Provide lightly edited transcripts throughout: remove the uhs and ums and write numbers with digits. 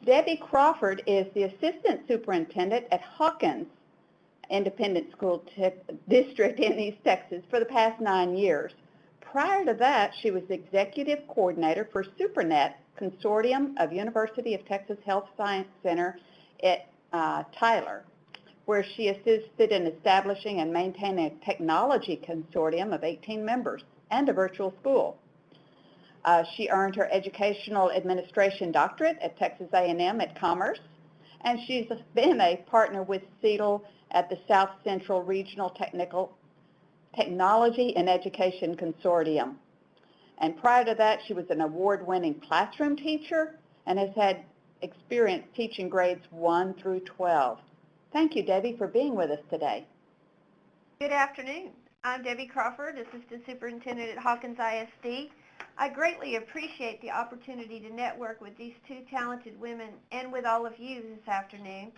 Debbie Crawford is the Assistant Superintendent at Hawkins Independent School District in East Texas for the past 9 years. Prior to that, she was the Executive Coordinator for SuperNet Consortium of University of Texas Health Science Center at Tyler, where she assisted in establishing and maintaining a technology consortium of 18 members and a virtual school. She earned her Educational Administration Doctorate at Texas A&M at Commerce, and she's been a partner with SEDL at the South Central Regional Technology and Education Consortium. And prior to that, she was an award-winning classroom teacher and has had experience teaching grades 1 through 12. Thank you, Debbie, for being with us today. Good afternoon. I'm Debbie Crawford, Assistant Superintendent at Hawkins ISD. I greatly appreciate the opportunity to network with these two talented women and with all of you this afternoon.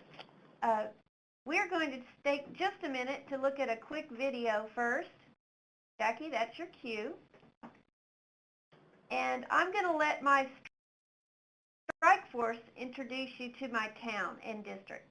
We're going to take just a minute to look at a quick video first. Jackie, that's your cue. And I'm going to let my strike force introduce you to my town and district.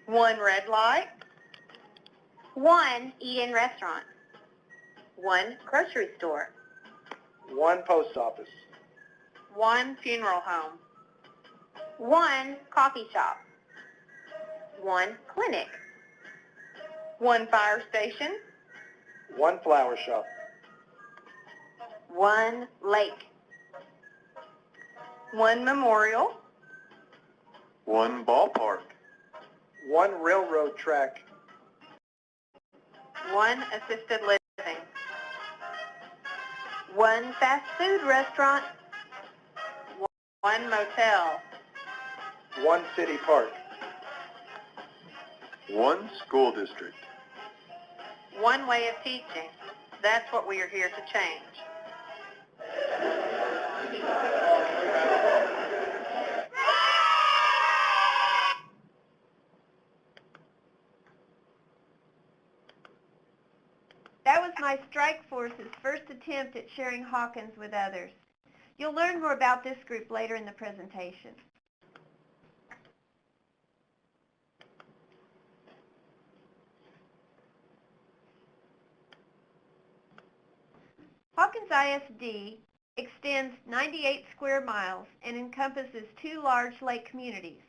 One red light. One eat-in restaurant. One grocery store. One post office. One funeral home. One coffee shop. One clinic. One fire station. One flower shop. One lake. One memorial. One ballpark. One railroad track. One assisted living. One fast food restaurant. One motel. One city park. One school district. One way of teaching. That's what we are here to change. That was my strike force's first attempt at sharing Hawkins with others. You'll learn more about this group later in the presentation. Hawkins ISD extends 98 square miles and encompasses 2 large lake communities.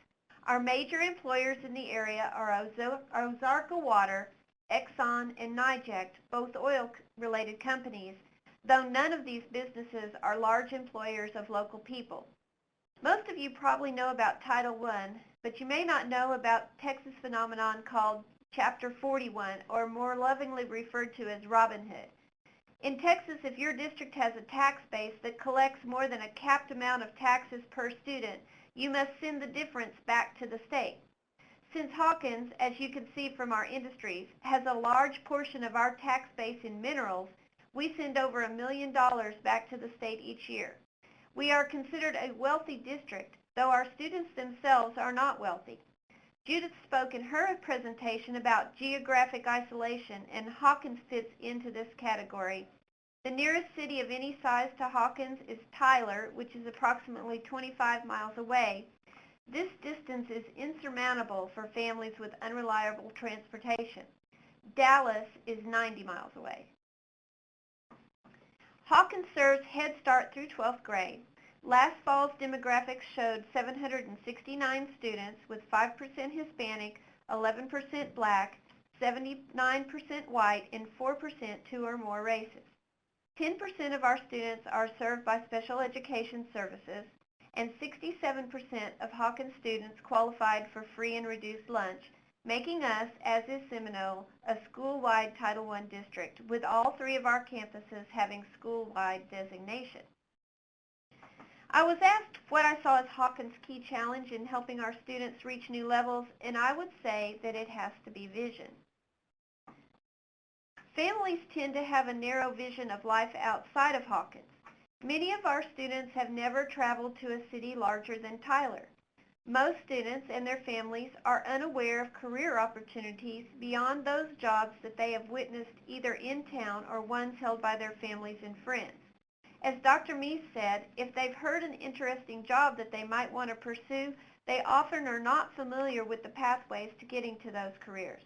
Our major employers in the area are Ozarka Water, Exxon, and NYJECT, both oil-related companies, though none of these businesses are large employers of local people. Most of you probably know about Title I, but you may not know about Texas phenomenon called Chapter 41, or more lovingly referred to as Robin Hood. In Texas, if your district has a tax base that collects more than a capped amount of taxes per student, you must send the difference back to the state. Since Hawkins, as you can see from our industries, has a large portion of our tax base in minerals, we send over $1 million back to the state each year. We are considered a wealthy district, though our students themselves are not wealthy. Judith spoke in her presentation about geographic isolation, and Hawkins fits into this category. The nearest city of any size to Hawkins is Tyler, which is approximately 25 miles away. This distance is insurmountable for families with unreliable transportation. Dallas is 90 miles away. Hawkins serves Head Start through 12th grade. Last fall's demographics showed 769 students with 5% Hispanic, 11% Black, 79% white, and 4% 2 or more races. 10% of our students are served by special education services, and 67% of Hawkins students qualified for free and reduced lunch, making us, as is Seminole, a school-wide Title I district, with all 3 of our campuses having school-wide designation. I was asked what I saw as Hawkins' key challenge in helping our students reach new levels, and I would say that it has to be vision. Families tend to have a narrow vision of life outside of Hawkins. Many of our students have never traveled to a city larger than Tyler. Most students and their families are unaware of career opportunities beyond those jobs that they have witnessed either in town or ones held by their families and friends. As Dr. Meese said, if they've heard an interesting job that they might want to pursue, they often are not familiar with the pathways to getting to those careers.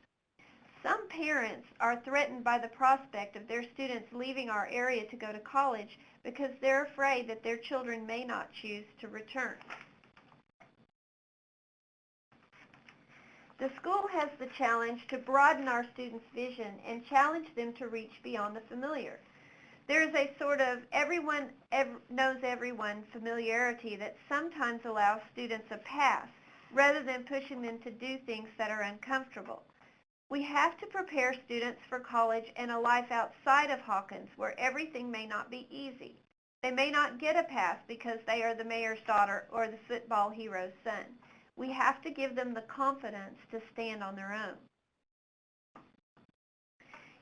Some parents are threatened by the prospect of their students leaving our area to go to college because they're afraid that their children may not choose to return. The school has the challenge to broaden our students' vision and challenge them to reach beyond the familiar. There is a sort of everyone knows everyone familiarity that sometimes allows students a pass rather than pushing them to do things that are uncomfortable. We have to prepare students for college and a life outside of Hawkins where everything may not be easy. They may not get a pass because they are the mayor's daughter or the football hero's son. We have to give them the confidence to stand on their own.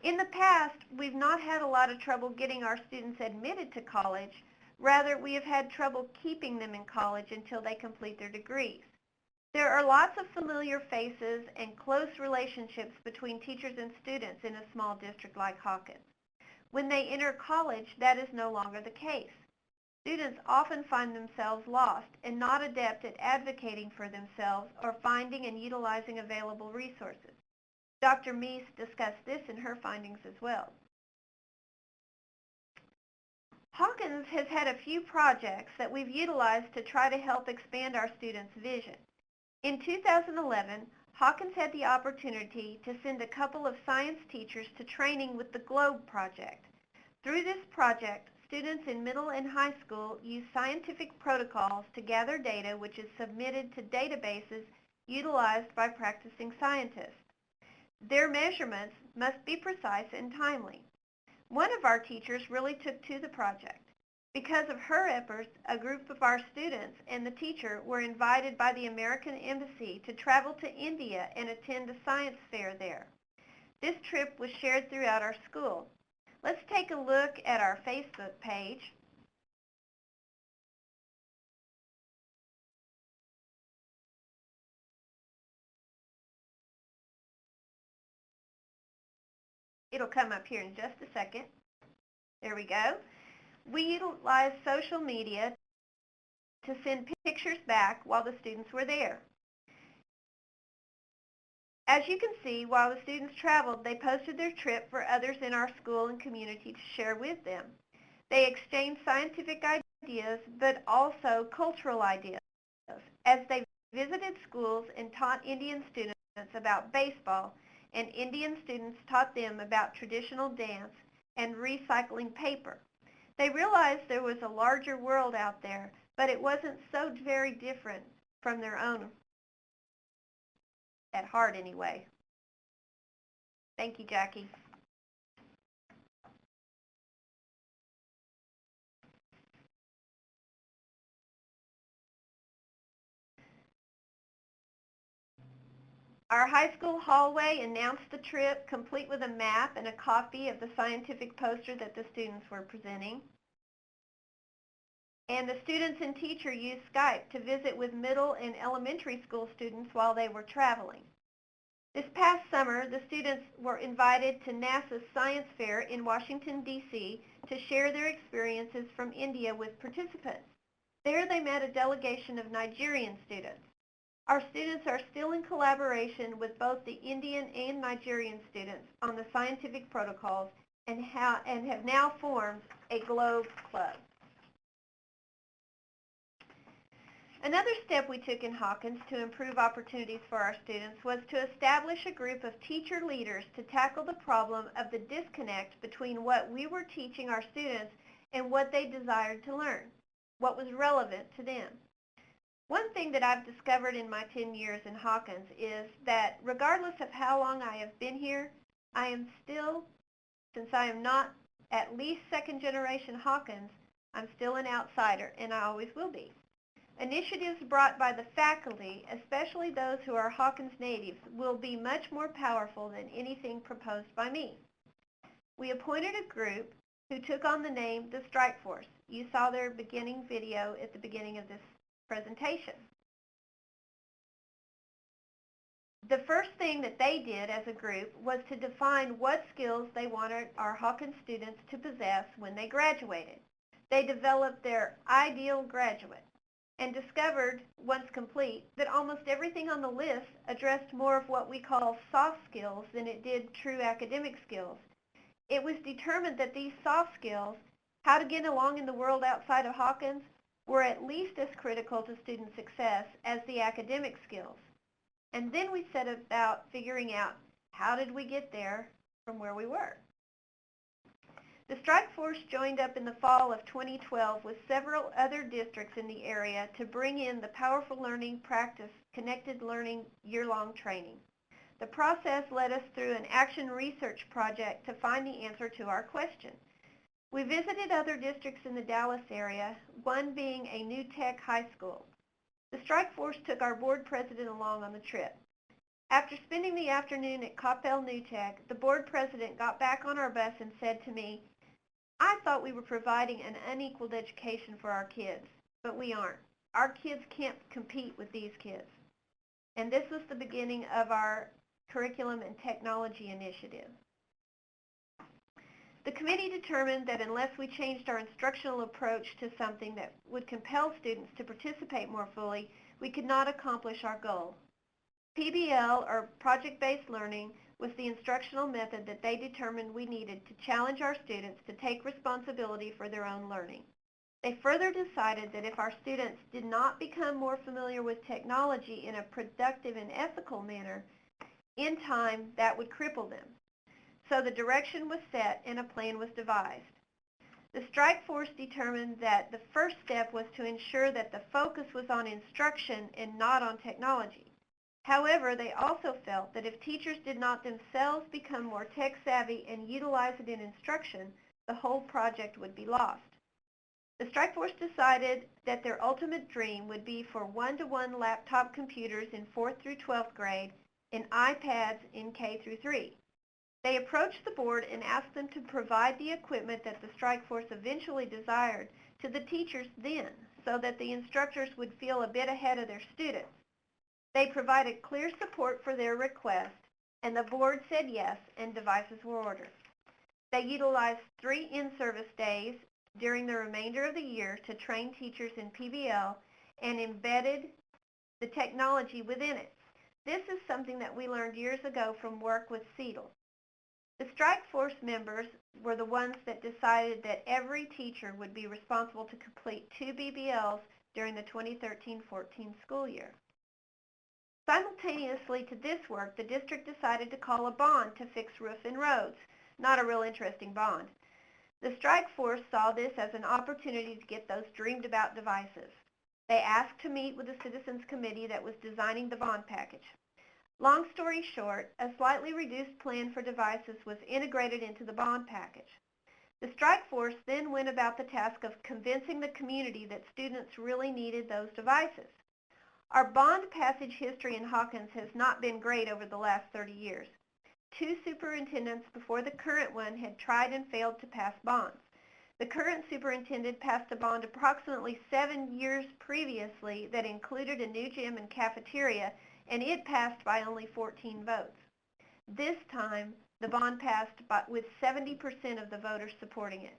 In the past, we've not had a lot of trouble getting our students admitted to college. Rather, we have had trouble keeping them in college until they complete their degrees. There are lots of familiar faces and close relationships between teachers and students in a small district like Hawkins. When they enter college, that is no longer the case. Students often find themselves lost and not adept at advocating for themselves or finding and utilizing available resources. Dr. Meese discussed this in her findings as well. Hawkins has had a few projects that we've utilized to try to help expand our students' vision. In 2011, Hawkins had the opportunity to send a couple of science teachers to training with the GLOBE project. Through this project, students in middle and high school use scientific protocols to gather data which is submitted to databases utilized by practicing scientists. Their measurements must be precise and timely. One of our teachers really took to the project. Because of her efforts, a group of our students and the teacher were invited by the American Embassy to travel to India and attend a science fair there. This trip was shared throughout our school. Let's take a look at our Facebook page. It'll come up here in just a second. There we go. We utilized social media to send pictures back while the students were there. As you can see, while the students traveled, they posted their trip for others in our school and community to share with them. They exchanged scientific ideas, but also cultural ideas. As they visited schools and taught Indian students about baseball, and Indian students taught them about traditional dance and recycling paper. They realized there was a larger world out there, but it wasn't so very different from their own, at heart anyway. Thank you, Jackie. Our high school hallway announced the trip, complete with a map and a copy of the scientific poster that the students were presenting. And the students and teacher used Skype to visit with middle and elementary school students while they were traveling. This past summer, the students were invited to NASA's Science Fair in Washington, D.C. to share their experiences from India with participants. There they met a delegation of Nigerian students. Our students are still in collaboration with both the Indian and Nigerian students on the scientific protocols and have now formed a GLOBE club. Another step we took in Hawkins to improve opportunities for our students was to establish a group of teacher leaders to tackle the problem of the disconnect between what we were teaching our students and what they desired to learn, what was relevant to them. One thing that I've discovered in my 10 years in Hawkins is that regardless of how long I have been here, I am still, since I am not at least second generation Hawkins, I'm still an outsider, and I always will be. Initiatives brought by the faculty, especially those who are Hawkins natives, will be much more powerful than anything proposed by me. We appointed a group who took on the name the Strike Force. You saw their beginning video at the beginning of this presentation. The first thing that they did as a group was to define what skills they wanted our Hawkins students to possess when they graduated. They developed their ideal graduate and discovered, once complete, that almost everything on the list addressed more of what we call soft skills than it did true academic skills. It was determined that these soft skills, how to get along in the world outside of Hawkins, were at least as critical to student success as the academic skills. And then we set about figuring out how did we get there from where we were. The Strike Force joined up in the fall of 2012 with several other districts in the area to bring in the Powerful Learning Practice Connected Learning year-long training. The process led us through an action research project to find the answer to our question. We visited other districts in the Dallas area, one being a new tech high school. The Strike Force took our board president along on the trip. After spending the afternoon at Coppell New Tech, the board president got back on our bus and said to me, "I thought we were providing an unequaled education for our kids, but we aren't. Our kids can't compete with these kids." And this was the beginning of our Curriculum and Technology Initiative. The committee determined that unless we changed our instructional approach to something that would compel students to participate more fully, we could not accomplish our goal. PBL, or project-based learning, was the instructional method that they determined we needed to challenge our students to take responsibility for their own learning. They further decided that if our students did not become more familiar with technology in a productive and ethical manner, in time that would cripple them. So the direction was set and a plan was devised. The Strike Force determined that the first step was to ensure that the focus was on instruction and not on technology. However, they also felt that if teachers did not themselves become more tech-savvy and utilize it in instruction, the whole project would be lost. The Strike Force decided that their ultimate dream would be for one-to-one laptop computers in 4th through 12th grade and iPads in K through 3. They approached the board and asked them to provide the equipment that the Strike Force eventually desired to the teachers then, so that the instructors would feel a bit ahead of their students. They provided clear support for their request, and the board said yes, and devices were ordered. They utilized 3 in-service days during the remainder of the year to train teachers in PBL and embedded the technology within it. This is something that we learned years ago from work with SEDL. The Strike Force members were the ones that decided that every teacher would be responsible to complete 2 BBLs during the 2013-14 school year. Simultaneously to this work, the district decided to call a bond to fix roof and roads. Not a real interesting bond. The Strike Force saw this as an opportunity to get those dreamed about devices. They asked to meet with the Citizens Committee that was designing the bond package. Long story short, a slightly reduced plan for devices was integrated into the bond package. The Strike Force then went about the task of convincing the community that students really needed those devices. Our bond passage history in Hawkins has not been great over the last 30 years. 2 superintendents before the current one had tried and failed to pass bonds. The current superintendent passed a bond approximately 7 years previously that included a new gym and cafeteria, and it passed by only 14 votes. This time, the bond passed with 70% of the voters supporting it.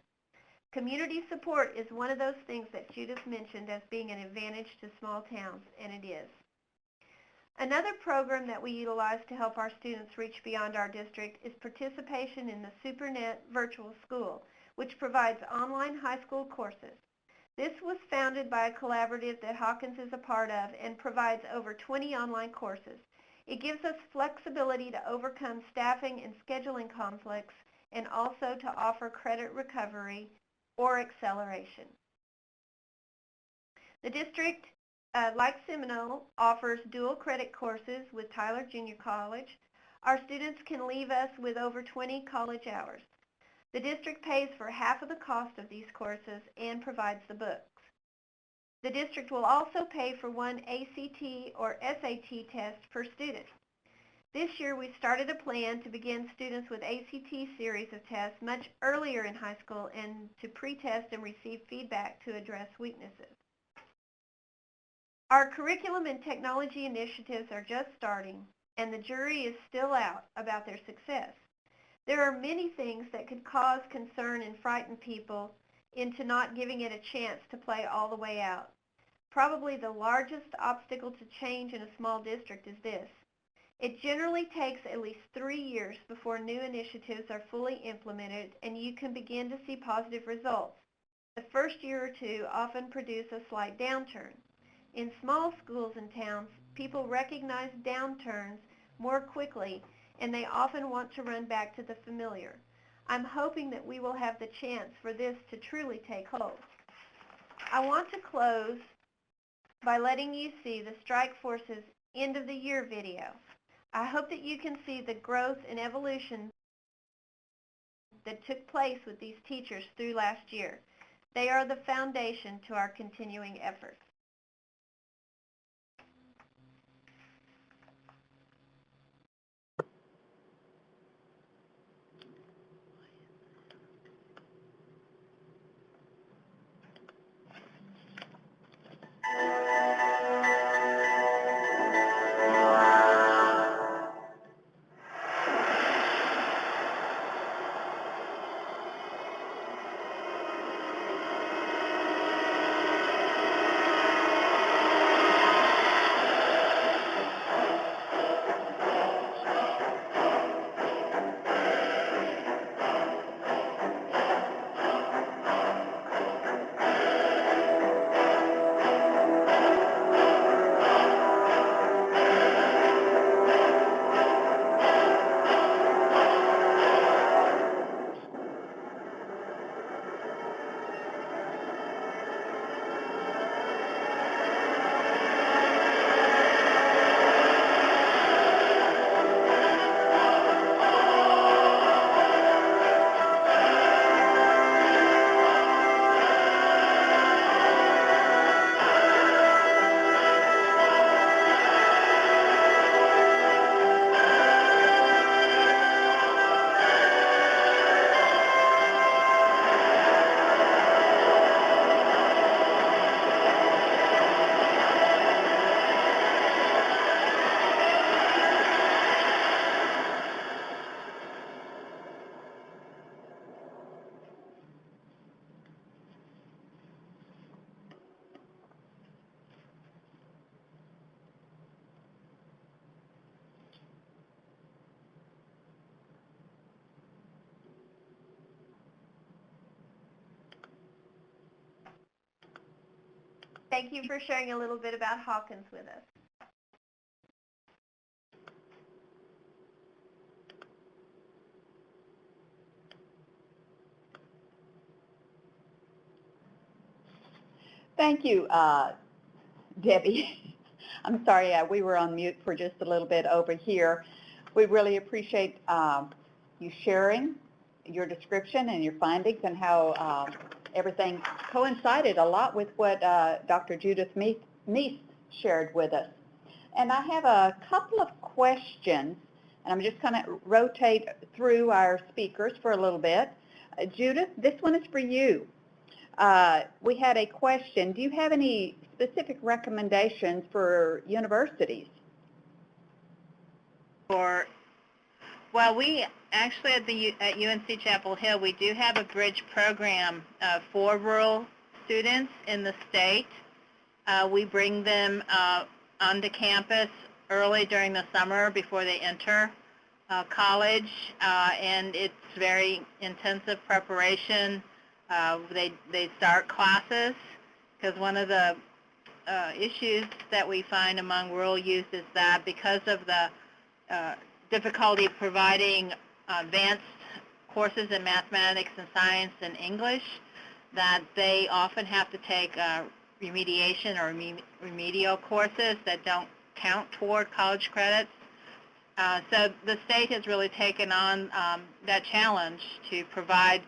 Community support is one of those things that Judith mentioned as being an advantage to small towns, and it is. Another program that we utilize to help our students reach beyond our district is participation in the SuperNet Virtual School, which provides online high school courses. This was founded by a collaborative that Hawkins is a part of and provides over 20 online courses. It gives us flexibility to overcome staffing and scheduling conflicts and also to offer credit recovery or acceleration. The district, like Seminole, offers dual credit courses with Tyler Junior College. Our students can leave us with over 20 college hours. The district pays for half of the cost of these courses and provides the books. The district will also pay for one ACT or SAT test per student. This year we started a plan to begin students with ACT series of tests much earlier in high school and to pre-test and receive feedback to address weaknesses. Our curriculum and technology initiatives are just starting, and the jury is still out about their success. There are many things that could cause concern and frighten people into not giving it a chance to play all the way out. Probably the largest obstacle to change in a small district is this. It generally takes at least 3 years before new initiatives are fully implemented and you can begin to see positive results. The first year or two often produce a slight downturn. In small schools and towns, people recognize downturns more quickly and they often want to run back to the familiar. I'm hoping that we will have the chance for this to truly take hold. I want to close by letting you see the Strike Force's end of the year video. I hope that you can see the growth and evolution that took place with these teachers through last year. They are the foundation to our continuing efforts. Thank you for sharing a little bit about Hawkins with us. Thank you, Debbie. I'm sorry, we were on mute for just a little bit over here. We really appreciate you sharing your description and your findings and how everything coincided a lot with what Dr. Judith Meese shared with us. And I have a couple of questions, and I'm just going to rotate through our speakers for a little bit. Judith, this one is for you. We had a question. Do you have any specific recommendations for universities? Well, we actually at UNC Chapel Hill, we do have a bridge program for rural students in the state. We bring them onto campus early during the summer before they enter college, and it's very intensive preparation. They start classes because one of the issues that we find among rural youth is that because of the difficulty providing advanced courses in mathematics and science and English, that they often have to take remediation or remedial courses that don't count toward college credits. So the state has really taken on that challenge to provide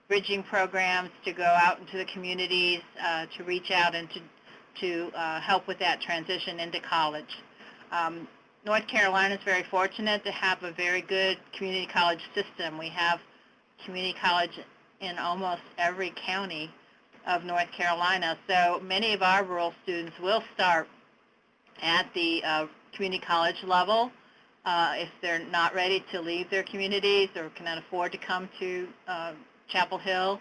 bridging programs to go out into the communities, to reach out and to help with that transition into college. North Carolina is very fortunate to have a very good community college system. We have community college in almost every county of North Carolina. So many of our rural students will start at the community college level if they're not ready to leave their communities or cannot afford to come to Chapel Hill.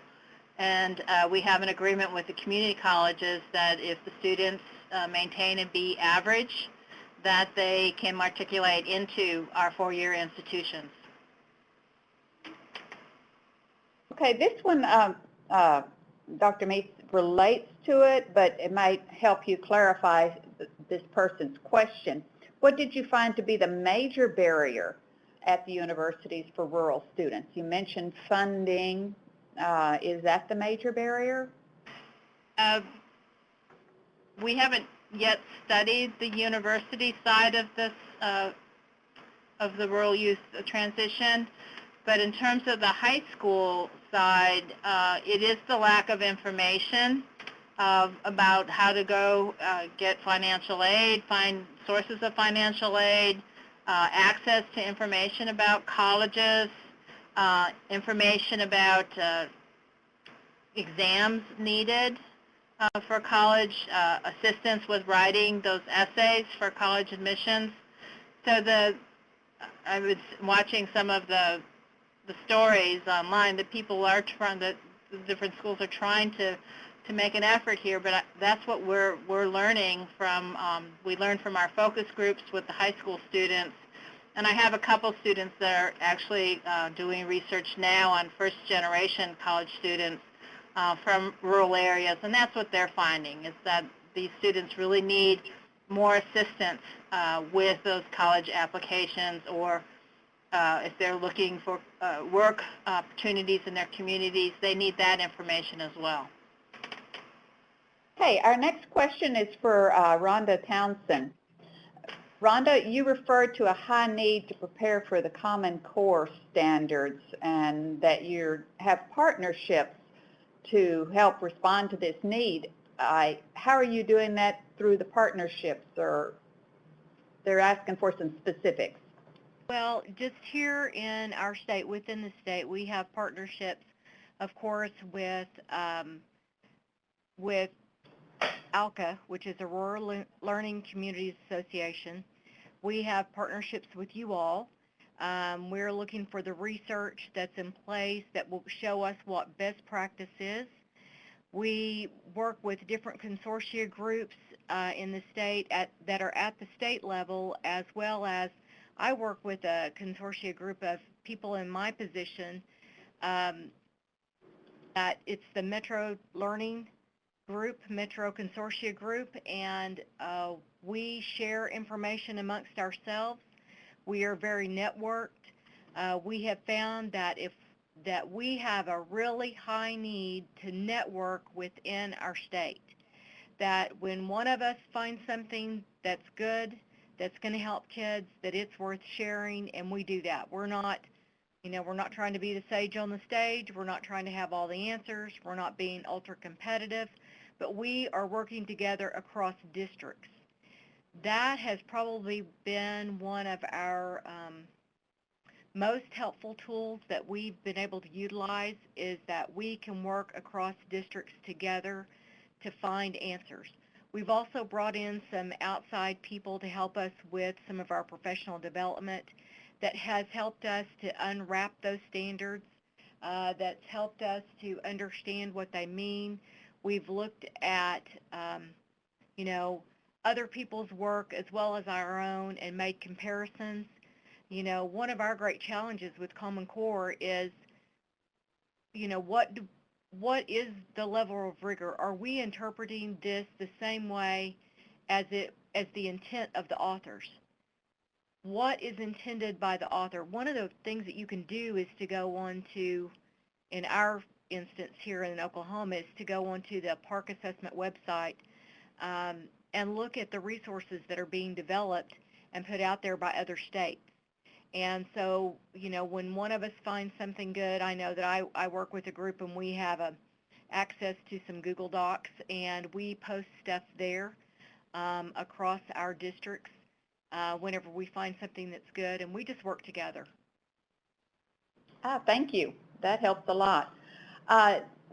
And we have an agreement with the community colleges that if the students maintain and be average, that they can matriculate into our four-year institutions. Okay, this one, Dr. Meese, relates to it, but it might help you clarify this person's question. What did you find to be the major barrier at the universities for rural students? You mentioned funding. Is that the major barrier? We haven't yet studied the university side of this, of the rural youth transition, but in terms of the high school side, it is the lack of information about how to go get financial aid, find sources of financial aid, access to information about colleges, information about exams needed for college, assistance with writing those essays for college admissions. So I was watching some of the stories online that people are trying, the different schools are trying to make an effort here, but that's what we're learning from. We learned from our focus groups with the high school students, and I have a couple students that are actually doing research now on first-generation college students from rural areas, and that's what they're finding, is that these students really need more assistance with those college applications, or if they're looking for work opportunities in their communities, they need that information as well. Okay, our next question is for Rhonda Townsend. Rhonda, you referred to a high need to prepare for the Common Core standards and that you have partnerships to help respond to this need. How are you doing that through the partnerships, or they're asking for some specifics? Well, just here in our state, within the state, we have partnerships, of course, with ALCA, which is a Rural Learning Communities Association. We have partnerships with you all. We're looking for the research that's in place that will show us what best practice is. We work with different consortia groups in the state that are at the state level, as well as I work with a consortia group of people in my position. It's the Metro Learning Group, Metro Consortia Group, and we share information amongst ourselves. We are very networked. We have found that we have a really high need to network within our state. That when one of us finds something that's good, that's going to help kids, that it's worth sharing, and we do that. We're not trying to be the sage on the stage. We're not trying to have all the answers. We're not being ultra competitive, but we are working together across districts. That has probably been one of our most helpful tools that we've been able to utilize, is that we can work across districts together to find answers. We've also brought in some outside people to help us with some of our professional development that has helped us to unwrap those standards, that's helped us to understand what they mean. We've looked at, other people's work as well as our own and made comparisons. One of our great challenges with Common Core is, what is the level of rigor? Are we interpreting this the same way as the intent of the authors? What is intended by the author? One of the things that you can do is to go on to, in our instance here in Oklahoma, is to go onto the Park Assessment website and look at the resources that are being developed and put out there by other states. And so, when one of us finds something good, I know that I work with a group and we have access to some Google Docs, and we post stuff there across our districts whenever we find something that's good, and we just work together. Thank you. That helps a lot.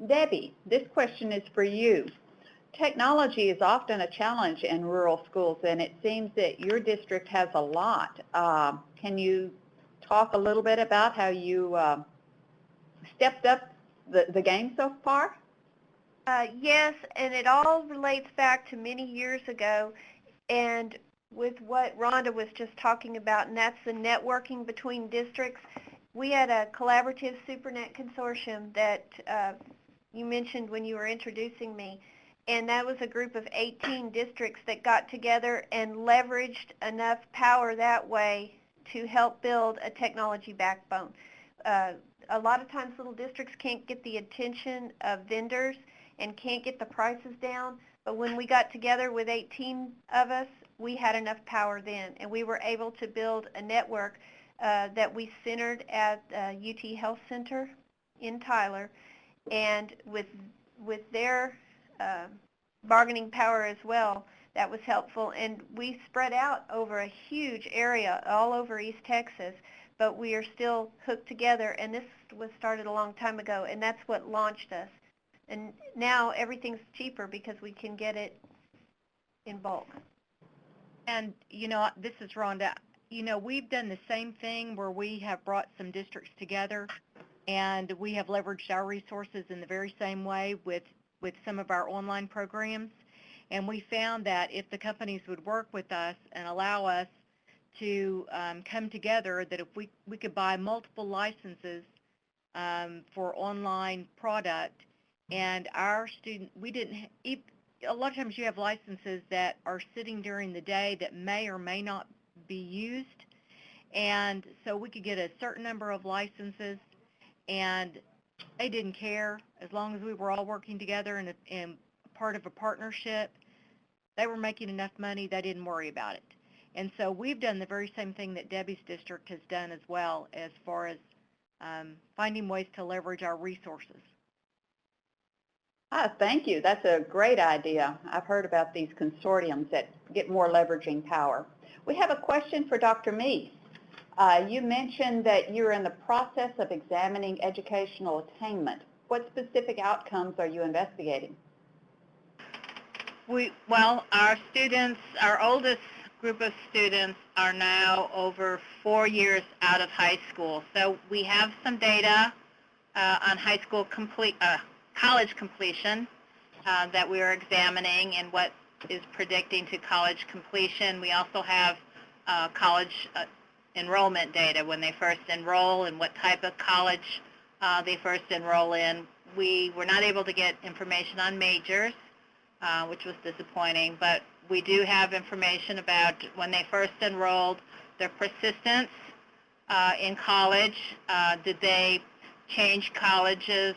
Debbie, this question is for you. Technology is often a challenge in rural schools, and it seems that your district has a lot. Can you talk a little bit about how you stepped up the game so far? Yes, and it all relates back to many years ago, and with what Rhonda was just talking about, and that's the networking between districts. We had a collaborative SuperNet consortium that you mentioned when you were introducing me, and that was a group of 18 districts that got together and leveraged enough power that way to help build a technology backbone. A lot of times little districts can't get the attention of vendors and can't get the prices down, but when we got together with 18 of us, we had enough power then, and we were able to build a network that we centered at UT Health Center in Tyler, and with their bargaining power as well, that was helpful. And we spread out over a huge area all over East Texas, but we are still hooked together, and this was started a long time ago, and that's what launched us. And now everything's cheaper because we can get it in bulk. And, this is Rhonda. We've done the same thing where we have brought some districts together, and we have leveraged our resources in the very same way with some of our online programs. And we found that if the companies would work with us and allow us to come together, that if we could buy multiple licenses for online product, and our student, a lot of times you have licenses that are sitting during the day that may or may not be used, and so we could get a certain number of licenses, and they didn't care as long as we were all working together and part of a partnership. They were making enough money, they didn't worry about it. And so we've done the very same thing that Debbie's district has done as well, as far as finding ways to leverage our resources. Thank you. That's a great idea. I've heard about these consortiums that get more leveraging power. We have a question for Dr. Meese. You mentioned that you're in the process of examining educational attainment. What specific outcomes are you investigating? Well, our students, our oldest group of students are now over 4 years out of high school. So we have some data on college completion that we are examining and what is predicting to college completion. We also have college enrollment data, when they first enroll and what type of college they first enroll in. We were not able to get information on majors, which was disappointing, but we do have information about when they first enrolled, their persistence in college. Did they change colleges?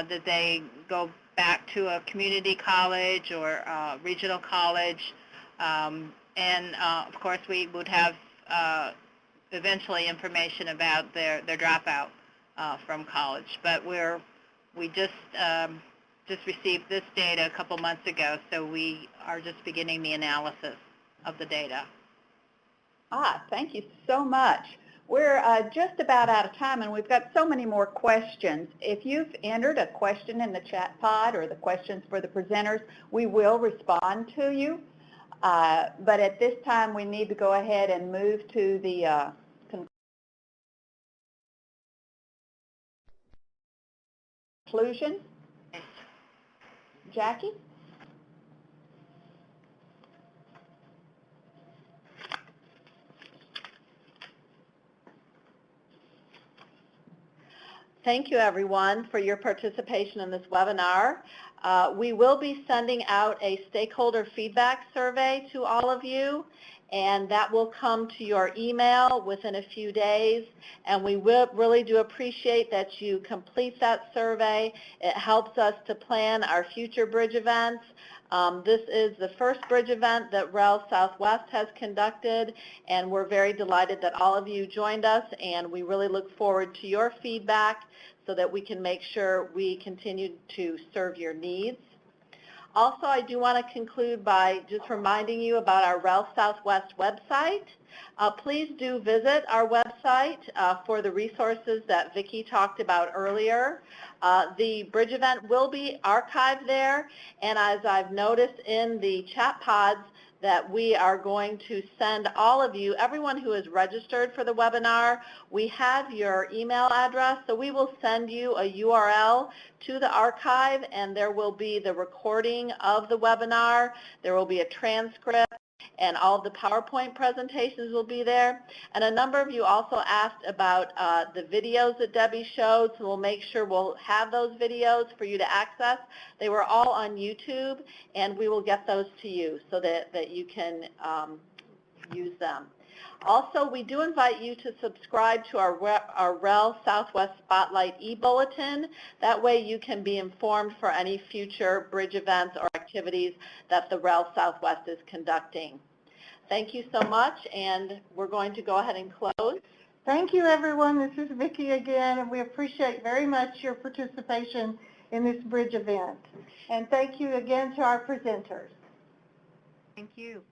Did they go back to a community college or a regional college? And of course, we would have eventually information about their dropout from college. But we just received this data a couple months ago, so we are just beginning the analysis of the data. Thank you so much. We're just about out of time, and we've got so many more questions. If you've entered a question in the chat pod or the questions for the presenters, we will respond to you. But at this time, we need to go ahead and move to the conclusion. Jackie? Thank you, everyone, for your participation in this webinar. We will be sending out a stakeholder feedback survey to all of you, and that will come to your email within a few days. And we will really do appreciate that you complete that survey. It helps us to plan our future bridge events. This is the first bridge event that REL Southwest has conducted, and we're very delighted that all of you joined us, and we really look forward to your feedback so that we can make sure we continue to serve your needs. Also, I do want to conclude by just reminding you about our REL Southwest website. Please do visit our website for the resources that Vicki talked about earlier. The bridge event will be archived there, and as I've noticed in the chat pods, that we are going to send all of you, everyone who is registered for the webinar, we have your email address, so we will send you a URL to the archive, and there will be the recording of the webinar, there will be a transcript, and all of the PowerPoint presentations will be there. And a number of you also asked about the videos that Debbie showed, so we'll make sure we'll have those videos for you to access. They were all on YouTube, and we will get those to you so that you can use them. Also, we do invite you to subscribe to our REL Southwest Spotlight e-bulletin. That way you can be informed for any future bridge events or activities that the REL Southwest is conducting. Thank you so much, and we're going to go ahead and close. Thank you, everyone. This is Vicki again, and we appreciate very much your participation in this bridge event. And thank you again to our presenters. Thank you.